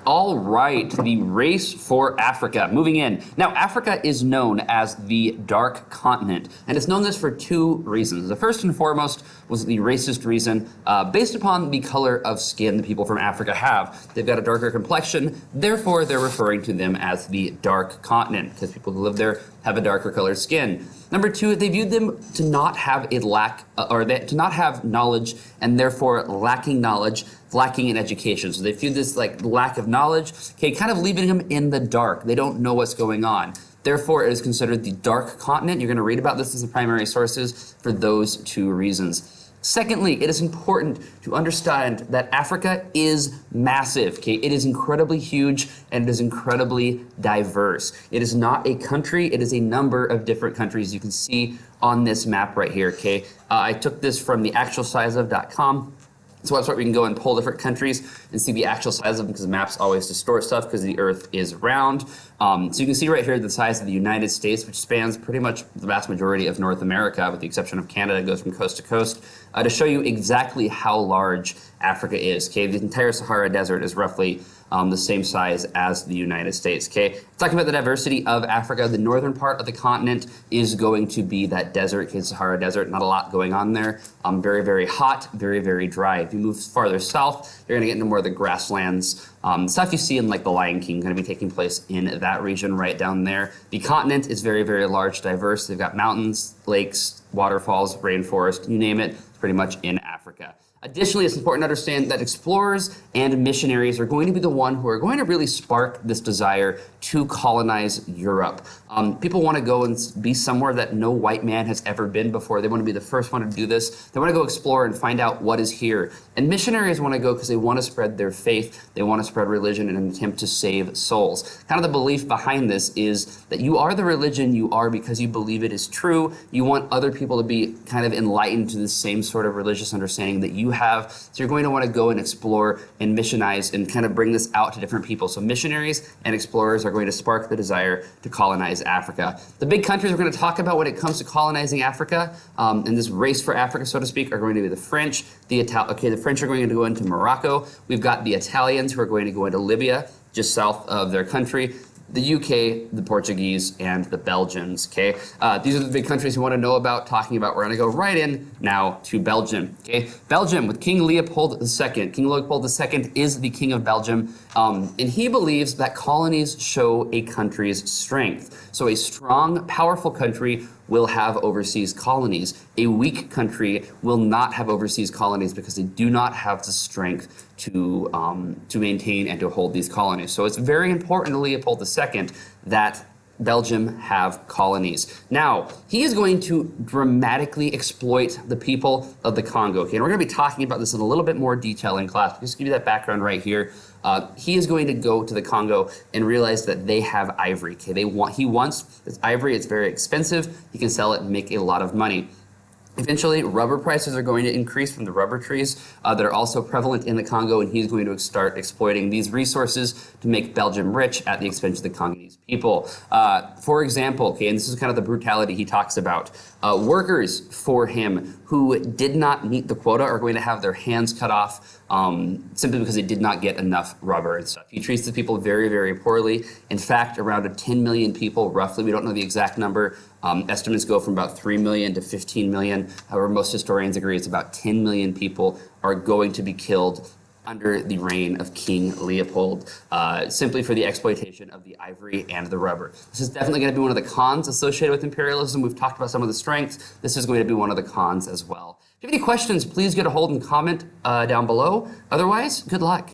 All right, the race for Africa. Moving in. Now, Africa is known as the Dark Continent, and it's known this for two reasons. The first and foremost was the racist reason based upon the color of skin the people from Africa have. They've got a darker complexion, therefore they're referring to them as the Dark Continent, because people who live there have a darker colored skin. Number two, they viewed them to not have to not have knowledge, and therefore lacking knowledge, lacking in education. So they viewed this like lack of knowledge, okay, kind of leaving them in the dark. They don't know what's going on. Therefore, it is considered the Dark Continent. You're going to read about this as the primary sources for those two reasons. Secondly, it is important to understand that Africa is massive, okay? It is incredibly huge and it is incredibly diverse. It is not a country, it is a number of different countries you can see on this map right here, okay? I took this from the actualsizeof.com. So that's where we can go and pull different countries and see the actual size of them, because the maps always distort stuff because the Earth is round. So you can see right here the size of the United States, which spans pretty much the vast majority of North America, with the exception of Canada. It goes from coast to coast, to show you exactly how large Africa is. Okay, the entire Sahara Desert is roughly the same size as the United States. Okay, talking about the diversity of Africa, the northern part of the continent is going to be that desert, okay, Sahara Desert. Not a lot going on there. Very, very hot, very, very dry. If you move farther south, you're going to get into more of the grasslands. Stuff you see in like The Lion King going to be taking place in that region right down there. The continent is very, very large, diverse. They've got mountains, lakes, waterfalls, rainforest, you name it, it's pretty much in Africa. Additionally, it's important to understand that explorers and missionaries are going to be the one who are going to really spark this desire to colonize Europe. People want to go and be somewhere that no white man has ever been before. They want to be the first one to do this. They want to go explore and find out what is here. And missionaries want to go because they want to spread their faith. They want to spread religion in an attempt to save souls. Kind of the belief behind this is that you are the religion you are because you believe it is true. You want other people to be kind of enlightened to the same sort of religious understanding that you have. So you're going to want to go and explore and missionize and kind of bring this out to different people. So missionaries and explorers are going to spark the desire to colonize Africa. The big countries we're going to talk about when it comes to colonizing Africa, in this race for Africa, so to speak, are going to be the French. The French are going to go into Morocco. We've got the Italians who are going to go into Libya, just south of their country. The UK, the Portuguese, and the Belgians, okay? These are the big countries you want to know about, talking about. We're going to go right in now to Belgium, okay? Belgium with King Leopold II. King Leopold II is the king of Belgium, and he believes that colonies show a country's strength. So a strong, powerful country will have overseas colonies. A weak country will not have overseas colonies because they do not have the strength to maintain and to hold these colonies. So it's very important to Leopold II that Belgium have colonies. Now, he is going to dramatically exploit the people of the Congo. Okay, and we're going to be talking about this in a little bit more detail in class. Just to give you that background right here. He is going to go to the Congo and realize that they have ivory. Okay, he wants this ivory. It's very expensive. He can sell it and make a lot of money. Eventually, rubber prices are going to increase from the rubber trees that are also prevalent in the Congo, and he's going to start exploiting these resources to make Belgium rich at the expense of the Congolese people. For example, okay, and this is kind of the brutality he talks about, workers for him who did not meet the quota are going to have their hands cut off simply because they did not get enough rubber and stuff. He treats the people very, very poorly. In fact, around 10 million people, roughly, we don't know the exact number, estimates go from about 3 million to 15 million. However, most historians agree it's about 10 million people are going to be killed under the reign of King Leopold, simply for the exploitation of the ivory and the rubber. This is definitely going to be one of the cons associated with imperialism. We've talked about some of the strengths. This is going to be one of the cons as well. If you have any questions, please get a hold and comment down below. Otherwise, good luck.